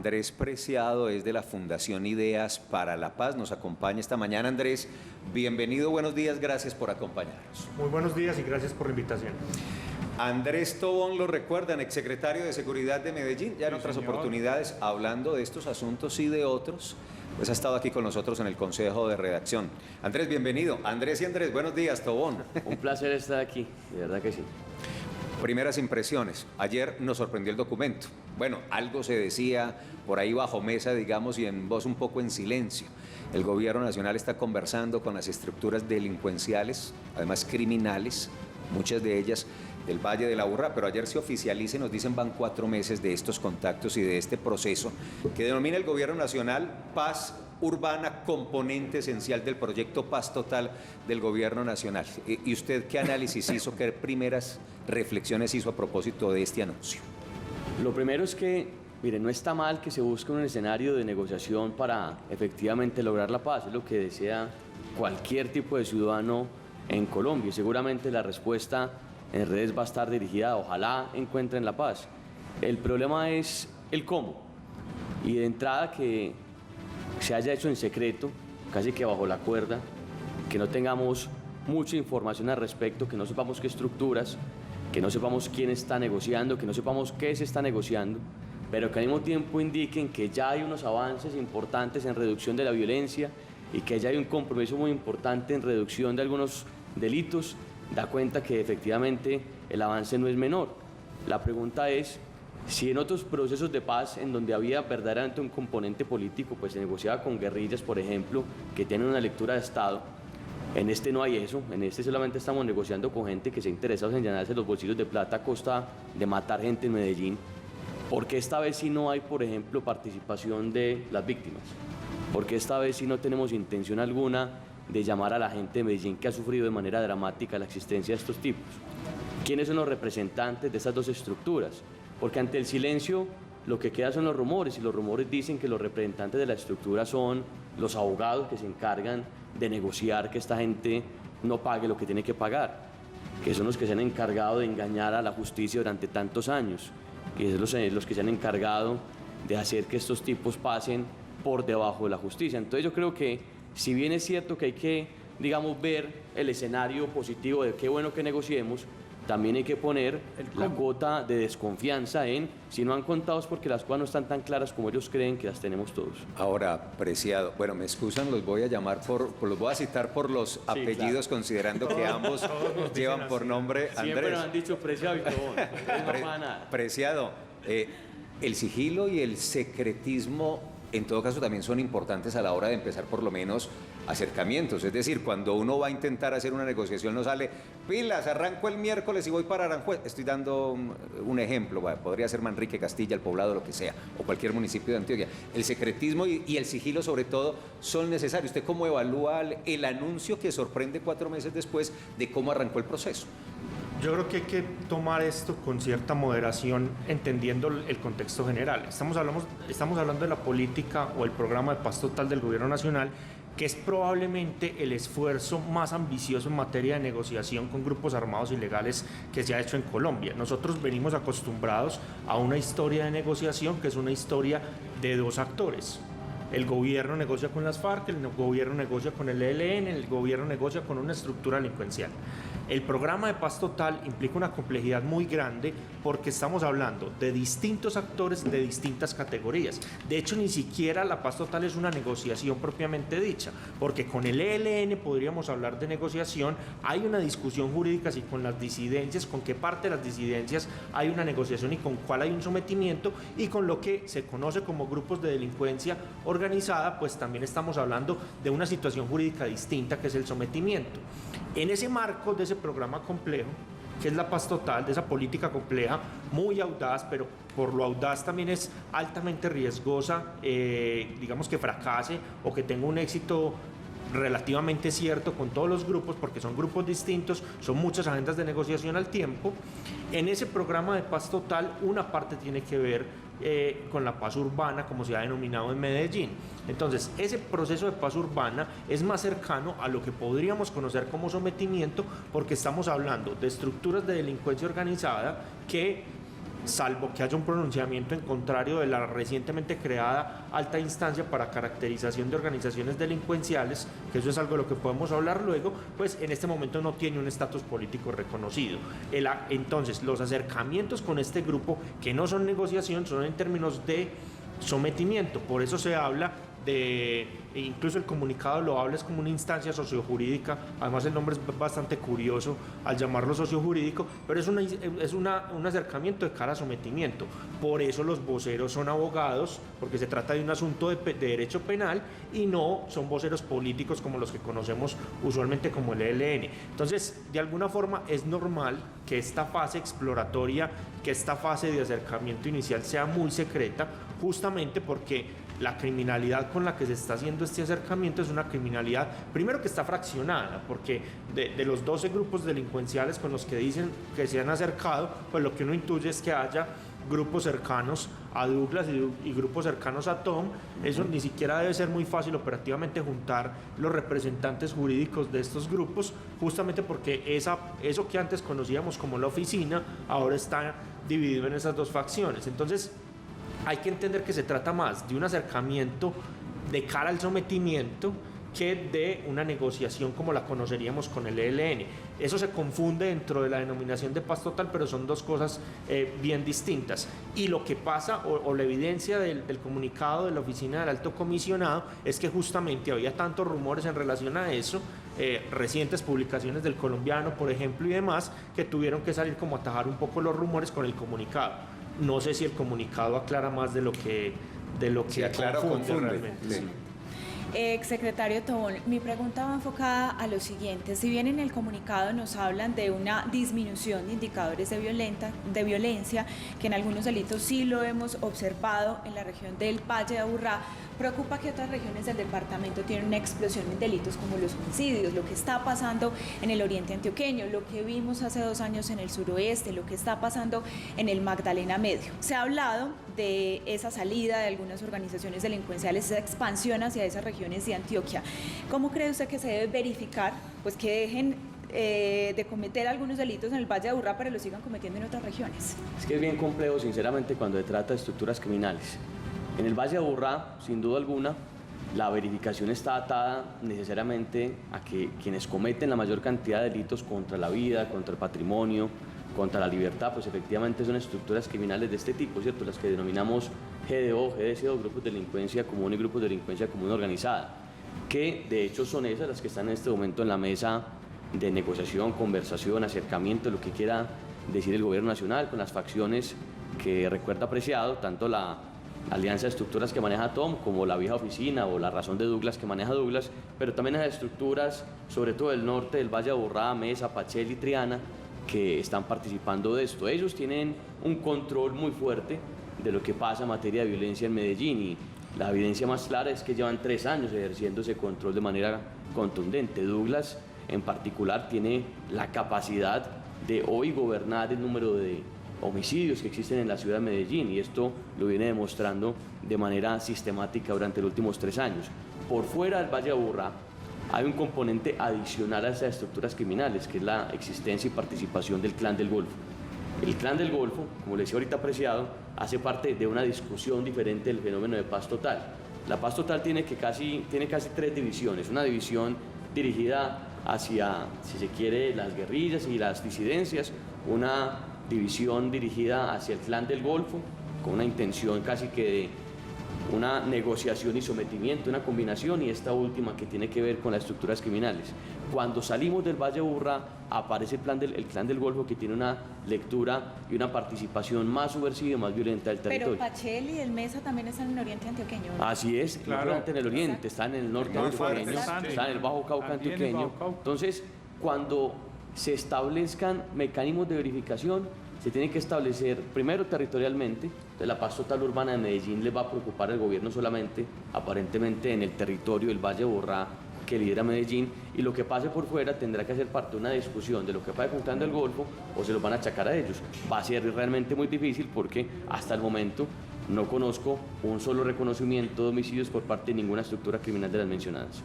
Andrés Preciado es de la Fundación Ideas para la Paz. Nos acompaña esta mañana. Andrés, bienvenido, buenos días, gracias por acompañarnos. Muy buenos días y gracias por la invitación. Andrés Tobón, lo recuerdan, exsecretario de Seguridad de Medellín, ya en otras oportunidades, hablando de estos asuntos y de otros, pues ha estado aquí con nosotros en el Consejo de Redacción. Andrés, bienvenido. Andrés y Andrés, buenos días, Tobón. Un placer estar aquí, de verdad que sí. Primeras impresiones. Ayer nos sorprendió el documento. Bueno, algo se decía por ahí bajo mesa, digamos, y en voz un poco en silencio. El gobierno nacional está conversando con las estructuras delincuenciales, además criminales, muchas de ellas del Valle de la Aburrá, pero ayer se oficializa y nos dicen van 4 meses de estos contactos y de este proceso que denomina el gobierno nacional Paz Urbana, componente esencial del proyecto Paz Total del gobierno nacional. ¿Y usted qué análisis hizo, qué primeras reflexiones hizo a propósito de este anuncio? Lo primero es que, mire, no está mal que se busque un escenario de negociación para efectivamente lograr la paz, es lo que desea cualquier tipo de ciudadano en Colombia, y seguramente la respuesta en redes va a estar dirigida, ojalá encuentren la paz. El problema es el cómo, y de entrada que se haya hecho en secreto, casi que bajo la cuerda, que no tengamos mucha información al respecto, que no sepamos qué estructuras, que no sepamos quién está negociando, que no sepamos qué se está negociando, pero que al mismo tiempo indiquen que ya hay unos avances importantes en reducción de la violencia y que ya hay un compromiso muy importante en reducción de algunos delitos, da cuenta que efectivamente el avance no es menor. La pregunta es si en otros procesos de paz en donde había verdaderamente un componente político, pues se negociaba con guerrillas, por ejemplo, que tienen una lectura de Estado. En este no hay eso, en este solamente estamos negociando con gente que se ha interesado en llenarse los bolsillos de plata a costa de matar gente en Medellín. ¿Por qué esta vez sí no hay, por ejemplo, participación de las víctimas? ¿Por qué esta vez sí no tenemos intención alguna de llamar a la gente de Medellín que ha sufrido de manera dramática la existencia de estos tipos? ¿Quiénes son los representantes de estas dos estructuras? Porque ante el silencio lo que queda son los rumores, y los rumores dicen que los representantes de la estructura son los abogados que se encargan de negociar que esta gente no pague lo que tiene que pagar, que son los que se han encargado de engañar a la justicia durante tantos años, que son los que se han encargado de hacer que estos tipos pasen por debajo de la justicia. Entonces yo creo que si bien es cierto que hay que, digamos, ver el escenario positivo de qué bueno que negociemos, también hay que poner la cuota de desconfianza en si no han contado es porque las cosas no están tan claras como ellos creen que las tenemos todos. Ahora, Preciado, bueno, me excusan, los voy a llamar los voy a citar por los apellidos, claro, considerando que ambos llevan por nombre Andrés. Siempre nos han dicho Preciado y Tobón. Preciado, el sigilo y el secretismo en todo caso también son importantes a la hora de empezar por lo menos acercamientos, es decir, cuando uno va a intentar hacer una negociación no sale, pilas, arranco el miércoles y voy para Aranjuez, estoy dando un ejemplo, podría ser Manrique, Castilla, El Poblado, lo que sea, o cualquier municipio de Antioquia. El secretismo y el sigilo sobre todo son necesarios. ¿Usted cómo evalúa el anuncio que sorprende 4 meses después de cómo arrancó el proceso? Yo creo que hay que tomar esto con cierta moderación, entendiendo el contexto general. Estamos hablando de la política o el programa de paz total del gobierno nacional, que es probablemente el esfuerzo más ambicioso en materia de negociación con grupos armados ilegales que se ha hecho en Colombia. Nosotros venimos acostumbrados a una historia de negociación que es una historia de 2 actores. El gobierno negocia con las FARC, el gobierno negocia con el ELN, el gobierno negocia con una estructura delincuencial. El programa de paz total implica una complejidad muy grande porque estamos hablando de distintos actores de distintas categorías. De hecho, ni siquiera la paz total es una negociación propiamente dicha, porque con el ELN podríamos hablar de negociación, hay una discusión jurídica si con las disidencias, con qué parte de las disidencias hay una negociación y con cuál hay un sometimiento, y con lo que se conoce como grupos de delincuencia organizada, pues también estamos hablando de una situación jurídica distinta que es el sometimiento. En ese marco de ese programa complejo, que es la paz total, de esa política compleja, muy audaz, pero por lo audaz también es altamente riesgosa, digamos que fracase o que tenga un éxito relativamente cierto con todos los grupos, porque son grupos distintos, son muchas agendas de negociación al tiempo. En ese programa de paz total, una parte tiene que ver con la paz urbana, como se ha denominado en Medellín. Entonces, ese proceso de paz urbana es más cercano a lo que podríamos conocer como sometimiento, porque estamos hablando de estructuras de delincuencia organizada que salvo que haya un pronunciamiento en contrario de la recientemente creada alta instancia para caracterización de organizaciones delincuenciales, que eso es algo de lo que podemos hablar luego, pues en este momento no tiene un estatus político reconocido. Entonces, los acercamientos con este grupo, que no son negociación, son en términos de sometimiento. Por eso se habla incluso el comunicado lo habla, es como una instancia sociojurídica. Además el nombre es bastante curioso al llamarlo sociojurídico, pero es un acercamiento de cara a sometimiento. Por eso los voceros son abogados, porque se trata de un asunto de derecho penal y no son voceros políticos como los que conocemos usualmente como el ELN. Entonces, de alguna forma es normal que esta fase exploratoria, que esta fase de acercamiento inicial sea muy secreta, justamente porque la criminalidad con la que se está haciendo este acercamiento es una criminalidad, primero que está fraccionada, porque de los 12 grupos delincuenciales con los que dicen que se han acercado, pues lo que uno intuye es que haya grupos cercanos a Douglas y grupos cercanos a Tom. Eso ni siquiera debe ser muy fácil operativamente juntar los representantes jurídicos de estos grupos, justamente porque eso que antes conocíamos como la oficina, ahora está dividido en esas dos facciones. Entonces, hay que entender que se trata más de un acercamiento de cara al sometimiento que de una negociación como la conoceríamos con el ELN. Eso se confunde dentro de la denominación de paz total, pero son dos cosas bien distintas. Y lo que pasa, o la evidencia del comunicado de la Oficina del Alto Comisionado, es que justamente había tantos rumores en relación a eso, recientes publicaciones del Colombiano, por ejemplo, y demás, que tuvieron que salir como a atajar un poco los rumores con el comunicado. No sé si el comunicado aclara más de lo que aclara o confunde realmente. Sí. Exsecretario Tobón, mi pregunta va enfocada a lo siguiente. Si bien en el comunicado nos hablan de una disminución de indicadores de violencia, que en algunos delitos sí lo hemos observado en la región del Valle de Aburrá, preocupa que otras regiones del departamento tienen una explosión en delitos como los homicidios, lo que está pasando en el oriente antioqueño, lo que vimos hace 2 años en el suroeste, lo que está pasando en el Magdalena Medio. Se ha hablado de esa salida de algunas organizaciones delincuenciales, esa expansión hacia esas regiones de Antioquia. ¿Cómo cree usted que se debe verificar pues que dejen de cometer algunos delitos en el Valle de Aburrá, pero lo sigan cometiendo en otras regiones? Es que es bien complejo, sinceramente, cuando se trata de estructuras criminales. En el Valle de Aburrá, sin duda alguna, la verificación está atada necesariamente a que quienes cometen la mayor cantidad de delitos contra la vida, contra el patrimonio, contra la libertad, pues efectivamente son estructuras criminales de este tipo, ¿cierto? Las que denominamos GDO, GDCO, grupos de delincuencia común y grupos de delincuencia común organizada, que de hecho son esas las que están en este momento en la mesa de negociación, conversación, acercamiento, lo que quiera decir el gobierno nacional con las facciones que recuerda apreciado, tanto la alianza de estructuras que maneja Tom, como la vieja oficina o la razón de Douglas que maneja Douglas, pero también las estructuras, sobre todo del norte, del Valle de Aburrá, Mesa, Pachel y Triana, que están participando de esto. Ellos tienen un control muy fuerte de lo que pasa en materia de violencia en Medellín y la evidencia más clara es que llevan 3 años ejerciendo ese control de manera contundente. Douglas, en particular, tiene la capacidad de hoy gobernar el número de homicidios que existen en la ciudad de Medellín y esto lo viene demostrando de manera sistemática durante los últimos 3 años. Por fuera del Valle de Aburrá hay un componente adicional a esas estructuras criminales, que es la existencia y participación del Clan del Golfo. El Clan del Golfo, como les decía ahorita apreciado, hace parte de una discusión diferente del fenómeno de paz total. La paz total tiene casi 3 divisiones. Una división dirigida hacia, si se quiere, las guerrillas y las disidencias, una división dirigida hacia el Clan del Golfo, con una intención casi que de una negociación y sometimiento, una combinación, y esta última que tiene que ver con las estructuras criminales. Cuando salimos del Valle de Aburrá aparece el Clan del Golfo, que tiene una lectura y una participación más subversiva y más violenta del territorio. Pero Pachel y el Mesa también están en el oriente antioqueño, ¿no? Así es, claro. No solamente en el oriente, están en el norte antioqueño, están en el Bajo Cauca antioqueño. Entonces, cuando se establezcan mecanismos de verificación, se tiene que establecer primero territorialmente. La paz total urbana de Medellín les va a preocupar al gobierno solamente, aparentemente en el territorio del Valle de Aburrá que lidera Medellín, y lo que pase por fuera tendrá que ser parte de una discusión de lo que pasa con Clan del Golfo, o se los van a achacar a ellos. Va a ser realmente muy difícil porque hasta el momento no conozco un solo reconocimiento de homicidios por parte de ninguna estructura criminal de las mencionadas.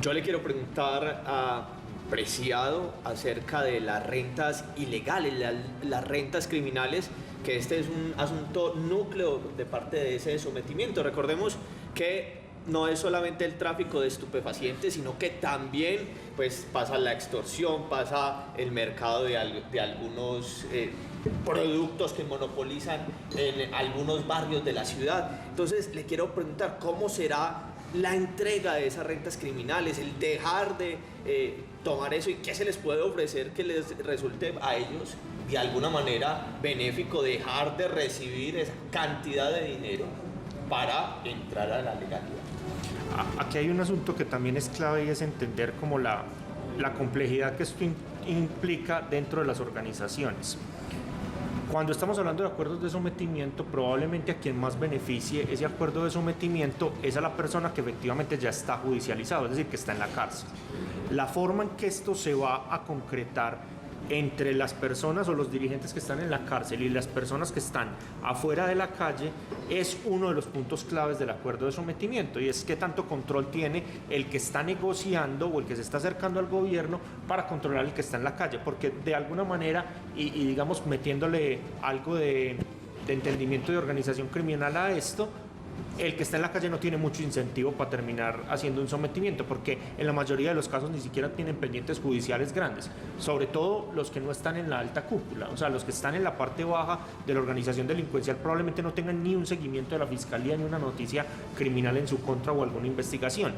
Yo le quiero preguntar a preciado acerca de las rentas ilegales, las rentas criminales, que este es un asunto núcleo de parte de ese sometimiento. Recordemos que no es solamente el tráfico de estupefacientes, sino que también pues, pasa la extorsión, pasa el mercado de algunos productos que monopolizan en algunos barrios de la ciudad. Entonces le quiero preguntar cómo será la entrega de esas rentas criminales, el dejar de tomar eso, y qué se les puede ofrecer que les resulte a ellos de alguna manera benéfico, dejar de recibir esa cantidad de dinero para entrar a la legalidad. Aquí hay un asunto que también es clave, y es entender como la complejidad que esto implica dentro de las organizaciones. Cuando estamos hablando de acuerdos de sometimiento, probablemente a quien más beneficie ese acuerdo de sometimiento es a la persona que efectivamente ya está judicializado, es decir, que está en la cárcel. La forma en que esto se va a concretar entre las personas o los dirigentes que están en la cárcel y las personas que están afuera de la calle es uno de los puntos claves del acuerdo de sometimiento, y es qué tanto control tiene el que está negociando o el que se está acercando al gobierno para controlar el que está en la calle, porque de alguna manera, y digamos metiéndole algo de entendimiento de organización criminal a esto, el que está en la calle no tiene mucho incentivo para terminar haciendo un sometimiento, porque en la mayoría de los casos ni siquiera tienen pendientes judiciales grandes, sobre todo los que no están en la alta cúpula, o sea, los que están en la parte baja de la organización delincuencial probablemente no tengan ni un seguimiento de la fiscalía, ni una noticia criminal en su contra o alguna investigación.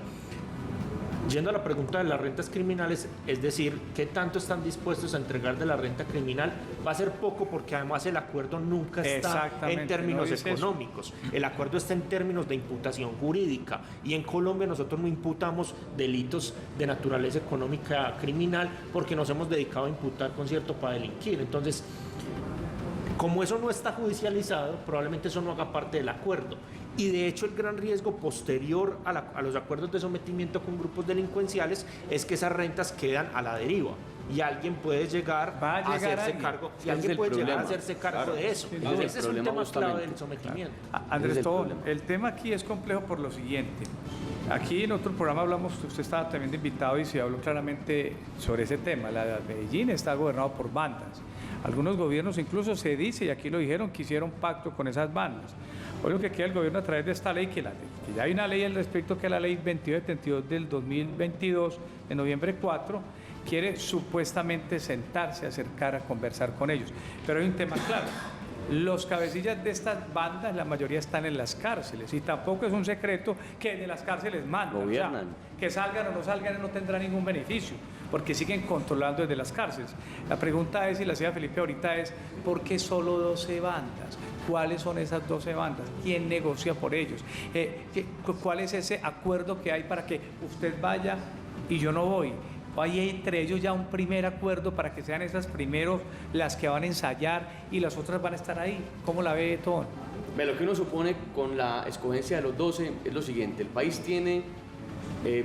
Yendo a la pregunta de las rentas criminales, es decir, ¿qué tanto están dispuestos a entregar de la renta criminal? Va a ser poco, porque además el acuerdo nunca está en términos económicos. El acuerdo está en términos de imputación jurídica, y en Colombia nosotros no imputamos delitos de naturaleza económica criminal porque nos hemos dedicado a imputar concierto para delinquir. Entonces, como eso no está judicializado, probablemente eso no haga parte del acuerdo. Y de hecho el gran riesgo posterior a los acuerdos de sometimiento con grupos delincuenciales es que esas rentas quedan a la deriva, y alguien puede llegar a hacerse cargo, y alguien puede llegar a hacerse cargo de eso. Entonces, ese es un tema clave del sometimiento. Andrés Tobón, el tema aquí es complejo por lo siguiente. Aquí en otro programa hablamos, usted estaba también de invitado y se habló claramente sobre ese tema. Medellín está gobernado por bandas. Algunos gobiernos incluso se dice, y aquí lo dijeron, que hicieron pacto con esas bandas. Hoy lo que quiere el gobierno a través de esta ley, que ya hay una ley al respecto, que es la ley 2272 del 2022, de noviembre 4, quiere supuestamente sentarse, acercar a conversar con ellos. Pero hay un tema claro. Los cabecillas de estas bandas, la mayoría están en las cárceles, y tampoco es un secreto que de las cárceles mandan. Gobiernan. O sea, que salgan o no salgan no tendrá ningún beneficio, porque siguen controlando desde las cárceles. La pregunta es, y la hacía Felipe ahorita, es ¿por qué solo 12 bandas? ¿Cuáles son esas 12 bandas? ¿Quién negocia por ellos? ¿Cuál es ese acuerdo que hay para que usted vaya y yo no voy? Hay entre ellos ya un primer acuerdo para que sean esas primeros las que van a ensayar y las otras van a estar ahí. ¿Cómo la ve, Tobón? Lo que uno supone con la escogencia de los 12 es lo siguiente: el país tiene,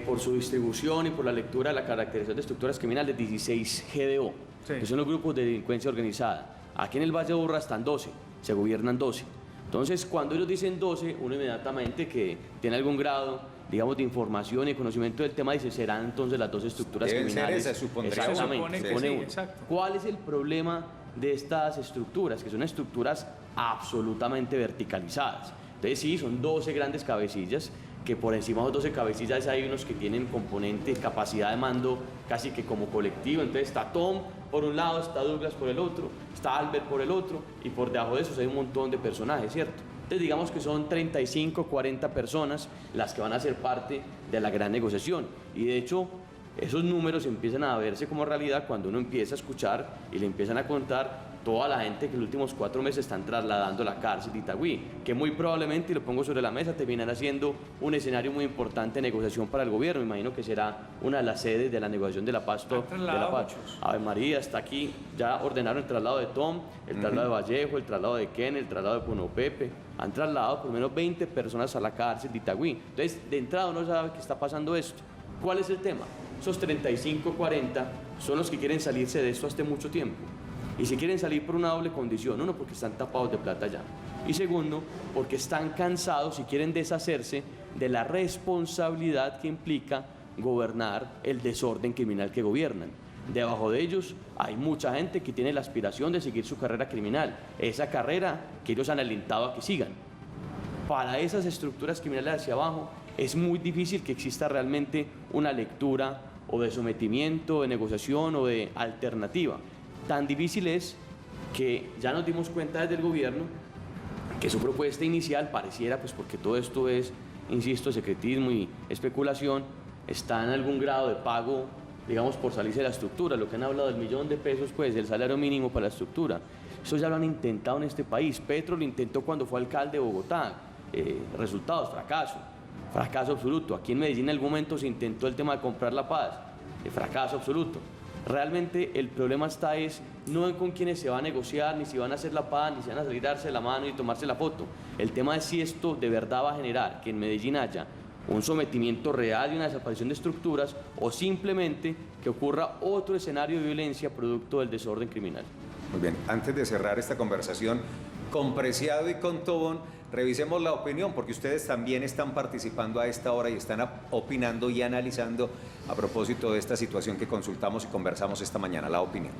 por su distribución y por la lectura de la caracterización de estructuras criminales, 16 GDO, sí, que son los grupos de delincuencia organizada. Aquí en el Valle de Aburrá están 12, se gobiernan 12. Entonces, cuando ellos dicen 12, uno inmediatamente que tiene algún grado, digamos, de información y conocimiento del tema, dice, serán entonces las 12 estructuras criminales. Ser esa, supondría. Exactamente. ¿Cuál es el problema de estas estructuras? Que son estructuras absolutamente verticalizadas. Entonces sí, son 12 grandes cabecillas, que por encima de los 12 cabecillas hay unos que tienen componente, capacidad de mando casi que como colectivo. Entonces está Tom por un lado, está Douglas por el otro, está Albert por el otro, y por debajo de esos hay un montón de personajes, ¿cierto? Entonces digamos que son 35, 40 personas las que van a ser parte de la gran negociación, y de hecho esos números empiezan a verse como realidad cuando uno empieza a escuchar y le empiezan a contar toda la gente que en los últimos 4 meses están trasladando a la cárcel de Itagüí, que muy probablemente, y lo pongo sobre la mesa, terminará siendo un escenario muy importante de negociación para el gobierno. Me imagino que será una de las sedes de la negociación de la Pasto. Ave María está aquí, ya ordenaron el traslado de Tom, el traslado de Vallejo, el traslado de Ken, el traslado de Puno Pepe. Han trasladado por lo menos 20 personas a la cárcel de Itagüí. Entonces, de entrada uno sabe que está pasando esto. ¿Cuál es el tema? Esos 35, 40 son los que quieren salirse de esto hace mucho tiempo. Y si quieren salir por una doble condición: uno, porque están tapados de plata ya, y segundo, porque están cansados y quieren deshacerse de la responsabilidad que implica gobernar el desorden criminal que gobiernan. Debajo de ellos hay mucha gente que tiene la aspiración de seguir su carrera criminal, esa carrera que ellos han alentado a que sigan. Para esas estructuras criminales hacia abajo es muy difícil que exista realmente una lectura o de sometimiento, de negociación o de alternativa. Tan difícil es que ya nos dimos cuenta desde el gobierno que su propuesta inicial pareciera, pues porque todo esto es, insisto, secretismo y especulación, está en algún grado de pago, digamos, por salirse de la estructura. Lo que han hablado del $1.000.000, pues, el salario mínimo para la estructura. Eso ya lo han intentado en este país. Petro lo intentó cuando fue alcalde de Bogotá. Resultados, fracaso absoluto. Aquí en Medellín en algún momento se intentó el tema de comprar la paz, fracaso absoluto. Realmente el problema está no en con quiénes se va a negociar, ni si van a hacer la paz, ni si van a salir a darse la mano y tomarse la foto. El tema es si esto de verdad va a generar que en Medellín haya un sometimiento real y una desaparición de estructuras, o simplemente que ocurra otro escenario de violencia producto del desorden criminal. Muy bien, antes de cerrar esta conversación con Preciado y con Tobón, revisemos la opinión, porque ustedes también están participando a esta hora y están opinando y analizando a propósito de esta situación que consultamos y conversamos esta mañana. La opinión.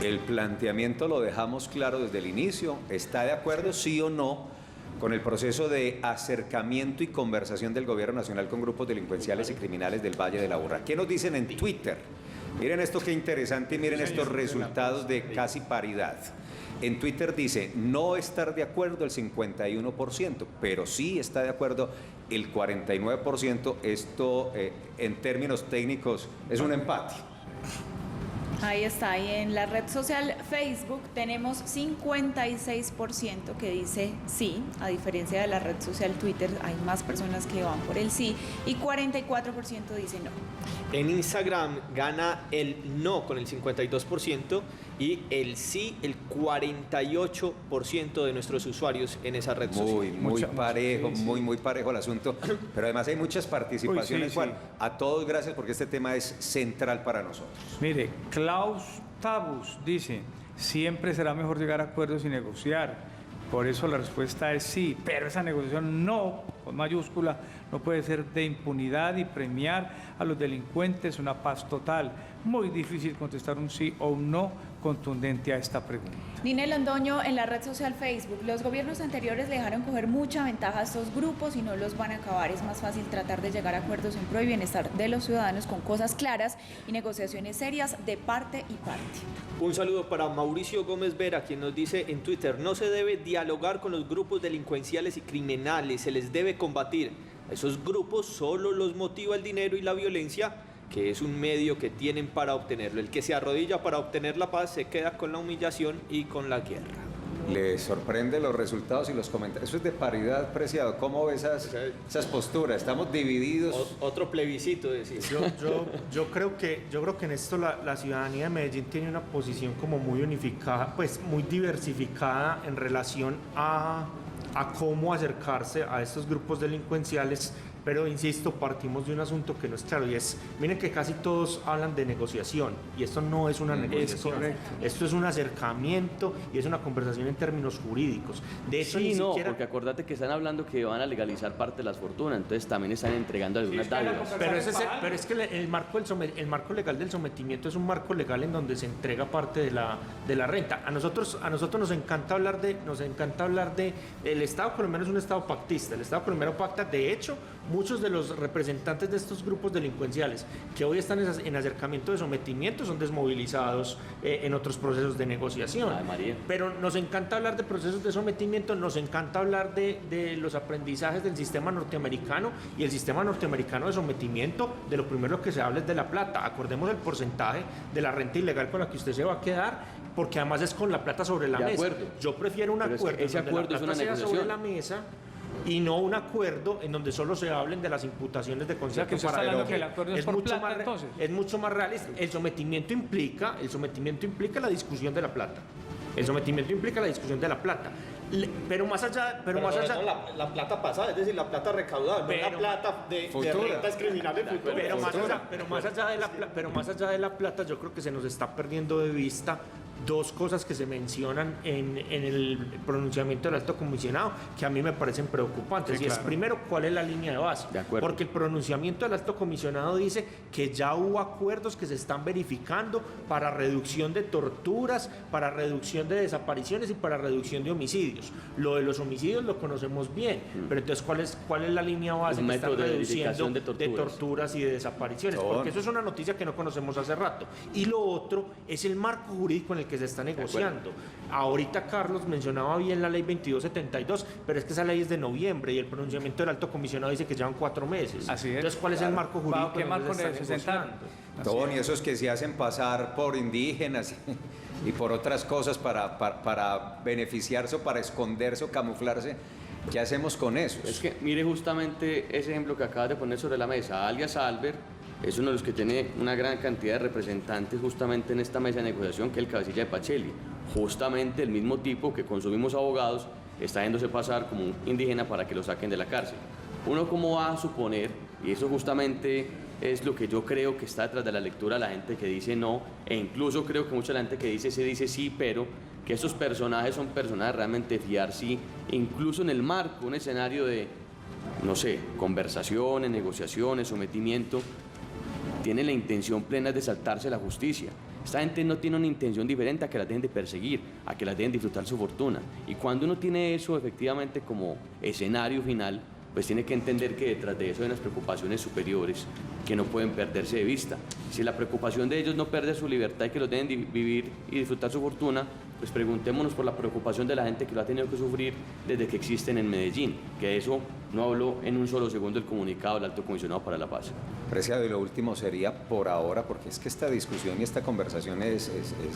El planteamiento lo dejamos claro desde el inicio. ¿Está de acuerdo, sí o no, con el proceso de acercamiento y conversación del Gobierno Nacional con grupos delincuenciales y criminales del Valle de la Aburrá? ¿Qué nos dicen en Twitter? Miren esto qué interesante y miren estos resultados de casi paridad. En Twitter dice no estar de acuerdo el 51%, pero sí está de acuerdo el 49%. Esto en términos técnicos es un empate. Ahí está, y en la red social Facebook tenemos 56% que dice sí, a diferencia de la red social Twitter, hay más personas que van por el sí, y 44% dice no. En Instagram gana el no con el 52% y el sí el 48% de nuestros usuarios en esa red social. Muy parejo, sí. muy parejo el asunto, pero además hay muchas participaciones, Juan. A todos gracias porque este tema es central para nosotros. Mire, Klaus Tabus dice, siempre será mejor llegar a acuerdos y negociar. Por eso la respuesta es sí, pero esa negociación no, con mayúscula, no puede ser de impunidad y premiar a los delincuentes una paz total. Muy difícil contestar un sí o un no contundente a esta pregunta. Ninel Londoño, en la red social Facebook, los gobiernos anteriores le dejaron coger mucha ventaja a estos grupos y no los van a acabar. Es más fácil tratar de llegar a acuerdos en pro y bienestar de los ciudadanos con cosas claras y negociaciones serias de parte y parte. Un saludo para Mauricio Gómez Vera, quien nos dice en Twitter, no se debe dialogar con los grupos delincuenciales y criminales, se les debe combatir. A esos grupos solo los motiva el dinero y la violencia, que es un medio que tienen para obtenerlo. El que se arrodilla para obtener la paz se queda con la humillación y con la guerra. ¿Le sorprende los resultados y los comentarios? Eso es de paridad, Preciado. ¿Cómo ve esas posturas? ¿Estamos divididos? Otro plebiscito, decir. Yo creo que en esto la ciudadanía de Medellín tiene una posición como muy unificada, pues muy diversificada en relación a cómo acercarse a estos grupos delincuenciales. Pero insisto, partimos de un asunto que no es claro y es, miren que casi todos hablan de negociación y esto no es una negociación, esto es un acercamiento y es una conversación en términos jurídicos. De hecho, sí, no, porque acordate que están hablando que van a legalizar parte de las fortunas, entonces también están entregando algunas dádivas. Pero es que el marco legal del sometimiento es un marco legal en donde se entrega parte de la renta. A nosotros nos encanta hablar de el Estado colombiano es un Estado pactista, el Estado colombiano pacta, de hecho, muchos de los representantes de estos grupos delincuenciales que hoy están en acercamiento de sometimiento son desmovilizados en otros procesos de negociación. Pero nos encanta hablar de procesos de sometimiento, nos encanta hablar de los aprendizajes del sistema norteamericano, y el sistema norteamericano de sometimiento, de lo primero que se habla es de la plata. Acordemos el porcentaje de la renta ilegal con la que usted se va a quedar, porque además es con la plata sobre la mesa. Yo prefiero un acuerdo ese donde acuerdo la plata es una sea negociación sobre la mesa, y no un acuerdo en donde solo se hablen de las imputaciones de concierto. O sea, que usted está hablando que el acuerdo es por plata, entonces. Es mucho más realista. El sometimiento implica la discusión de la plata. El sometimiento implica la discusión de la plata. Pero más allá... la plata pasada, es decir, la plata recaudada, no la plata de rentas criminales futuras. Pero más allá de la plata, yo creo que se nos está perdiendo de vista dos cosas que se mencionan en el pronunciamiento del alto comisionado que a mí me parecen preocupantes. Sí, y es, claro. primero, ¿cuál es la línea de base? De acuerdo. Porque el pronunciamiento del alto comisionado dice que ya hubo acuerdos que se están verificando para reducción de torturas, para reducción de desapariciones y para reducción de homicidios. Lo de los homicidios lo conocemos bien, pero entonces, ¿cuál es la línea base Un que están método de reduciendo verificación de torturas. torturas y de desapariciones? Porque eso es una noticia que no conocemos hace rato. Y lo otro es el marco jurídico en el que se está negociando. Ahorita Carlos mencionaba bien la ley 2272, pero es que esa ley es de noviembre y el pronunciamiento del alto comisionado dice que llevan 4 meses. Así es, Entonces, ¿cuál es el marco jurídico ¿Qué en el marco que se está necesitan? negociando? Tobón, y esos que se hacen pasar por indígenas y por otras cosas para beneficiarse o para esconderse o camuflarse, ¿qué hacemos con esos? Es que mire justamente ese ejemplo que acabas de poner sobre la mesa. Alias Albert es uno de los que tiene una gran cantidad de representantes justamente en esta mesa de negociación, que es el cabecilla de Pacheli. Justamente el mismo tipo que con sus mismos abogados está yéndose pasar como un indígena para que lo saquen de la cárcel. Uno cómo va a suponer, y eso justamente es lo que yo creo que está detrás de la lectura de la gente que dice no, e incluso creo que mucha gente que dice sí, pero que estos personajes son personajes realmente de fiar, sí, incluso en el marco, un escenario de, no sé, conversaciones, negociaciones, sometimiento, tienen la intención plena de saltarse la justicia. Esta gente no tiene una intención diferente a que la dejen de perseguir, a que la dejen disfrutar su fortuna. Y cuando uno tiene eso efectivamente como escenario final, pues tiene que entender que detrás de eso hay unas preocupaciones superiores que no pueden perderse de vista. Si la preocupación de ellos no perder su libertad y que los dejen vivir y disfrutar su fortuna, pues preguntémonos por la preocupación de la gente que lo ha tenido que sufrir desde que existen en Medellín, que eso no habló en un solo segundo el comunicado del Alto Comisionado para la Paz. Preciado, y lo último sería por ahora, porque es que esta discusión y esta conversación es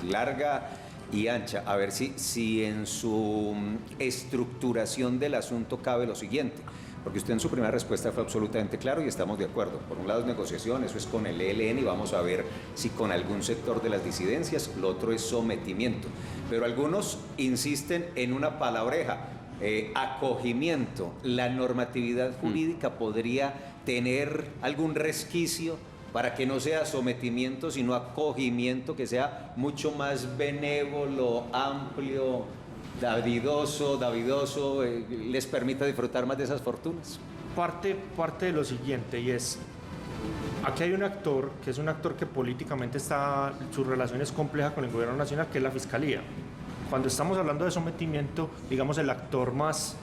larga y ancha. A ver si en su estructuración del asunto cabe lo siguiente. Porque usted en su primera respuesta fue absolutamente claro y estamos de acuerdo. Por un lado es negociación, eso es con el ELN y vamos a ver si con algún sector de las disidencias, lo otro es sometimiento. Pero algunos insisten en una palabreja, acogimiento. ¿La normatividad jurídica podría tener algún resquicio para que no sea sometimiento, sino acogimiento, que sea mucho más benévolo, amplio, davidoso, les permita disfrutar más de esas fortunas? Parte de lo siguiente, y es, aquí hay un actor, que es un actor que políticamente su relación es compleja con el gobierno nacional, que es la Fiscalía. Cuando estamos hablando de sometimiento, digamos, el actor más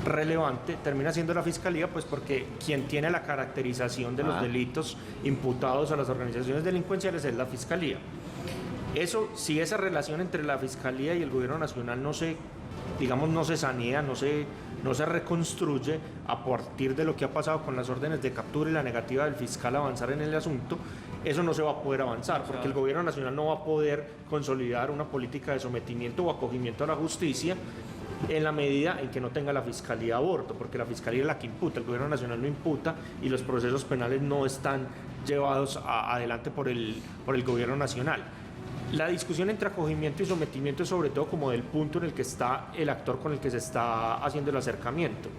relevante termina siendo la Fiscalía, pues porque quien tiene la caracterización de los delitos imputados a las organizaciones delincuenciales es la Fiscalía. Eso, si esa relación entre la Fiscalía y el Gobierno Nacional no se sanea, no se reconstruye a partir de lo que ha pasado con las órdenes de captura y la negativa del fiscal a avanzar en el asunto, eso no se va a poder avanzar, porque el Gobierno Nacional no va a poder consolidar una política de sometimiento o acogimiento a la justicia en la medida en que no tenga la Fiscalía aborto, porque la Fiscalía es la que imputa, el Gobierno Nacional no imputa y los procesos penales no están llevados adelante por el Gobierno Nacional. La discusión entre acogimiento y sometimiento es sobre todo como del punto en el que está el actor con el que se está haciendo el acercamiento.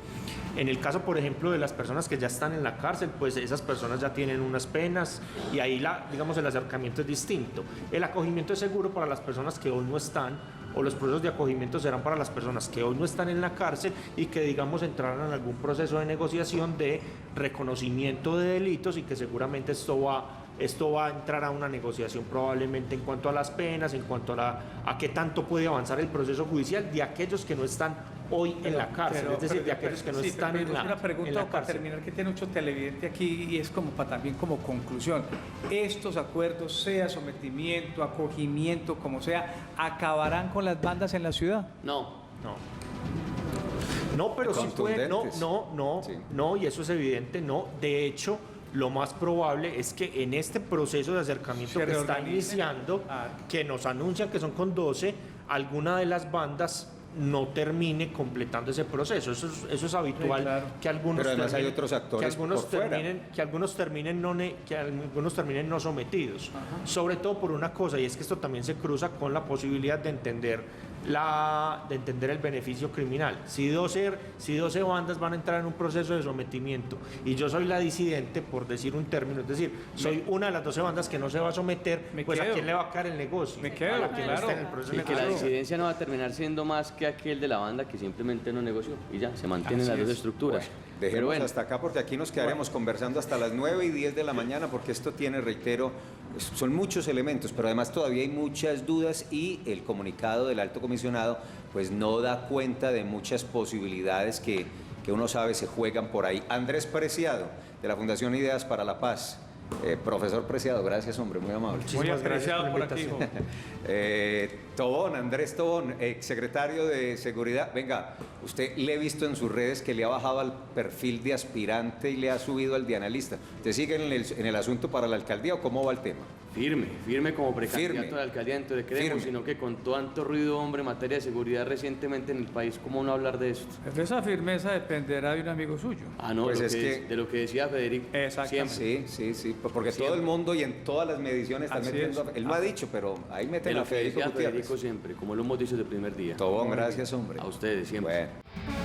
En el caso, por ejemplo, de las personas que ya están en la cárcel, pues esas personas ya tienen unas penas y ahí el acercamiento es distinto. El acogimiento es seguro para las personas que hoy no están, o los procesos de acogimiento serán para las personas que hoy no están en la cárcel y que, digamos, entrarán en algún proceso de negociación de reconocimiento de delitos y que seguramente esto va a entrar a una negociación probablemente en cuanto a las penas, en cuanto a qué tanto puede avanzar el proceso judicial de aquellos que no están hoy en la cárcel, es decir, de aquellos que no están en la cárcel. Una pregunta para terminar que tiene mucho televidente aquí y es como también como conclusión. ¿Estos acuerdos, sea sometimiento, acogimiento, como sea, acabarán con las bandas en la ciudad? No, pero sí pueden, Contundentes. Sí. no, y eso es evidente, no. De hecho, lo más probable es que en este proceso de acercamiento que está iniciando, que nos anuncian que son con 12, alguna de las bandas no termine completando ese proceso. Eso es habitual, sí, claro. Que algunos Pero además hay otros actores que algunos terminen no sometidos. Sobre todo por una cosa, y es que esto también se cruza con la posibilidad de entender de entender el beneficio criminal. Si 12 bandas van a entrar en un proceso de sometimiento y yo soy la disidente, por decir un término, es decir, soy una de las 12 bandas que no se va a someter, pues quedo. ¿a quién le va a caer el negocio? Me quedo, A la que no claro. esté en el proceso Y de que la negociación. disidencia no va a terminar siendo más que aquel de la banda que simplemente no negoció y ya, se mantienen las dos estructuras. Dejemos Pero bueno, hasta acá porque aquí nos quedaremos conversando hasta las 9 y 10 de la mañana porque esto tiene, reitero, son muchos elementos, pero además todavía hay muchas dudas y el comunicado del alto comisionado pues no da cuenta de muchas posibilidades que uno sabe se juegan por ahí. Andrés Preciado, de la Fundación Ideas para la Paz. Profesor Preciado, gracias hombre, muy amable. muy Muchísimas gracias apreciado por la por aquí, invitación. hijo. Tobón, Andrés Tobón, secretario de Seguridad. Venga, usted le he visto en sus redes que le ha bajado al perfil de aspirante y le ha subido al de analista. ¿Usted sigue en el asunto para la alcaldía o cómo va el tema? firme como precandidato Firme. a la alcaldía, entonces creemos, Firme. sino que con tanto ruido, hombre, en materia de seguridad recientemente en el país, ¿cómo no hablar de esto? Esa firmeza dependerá de un amigo suyo. Ah, no, Pues lo es que de lo que decía Federico. Exactamente. Siempre. Sí, porque todo el mundo y en todas las mediciones están Así metiendo. es. Él no ha dicho, pero ahí De meten a lo que Federico decía Gutiérrez. Federico siempre, como lo hemos dicho desde el primer día. Tobón, gracias hombre. A ustedes siempre. Bueno.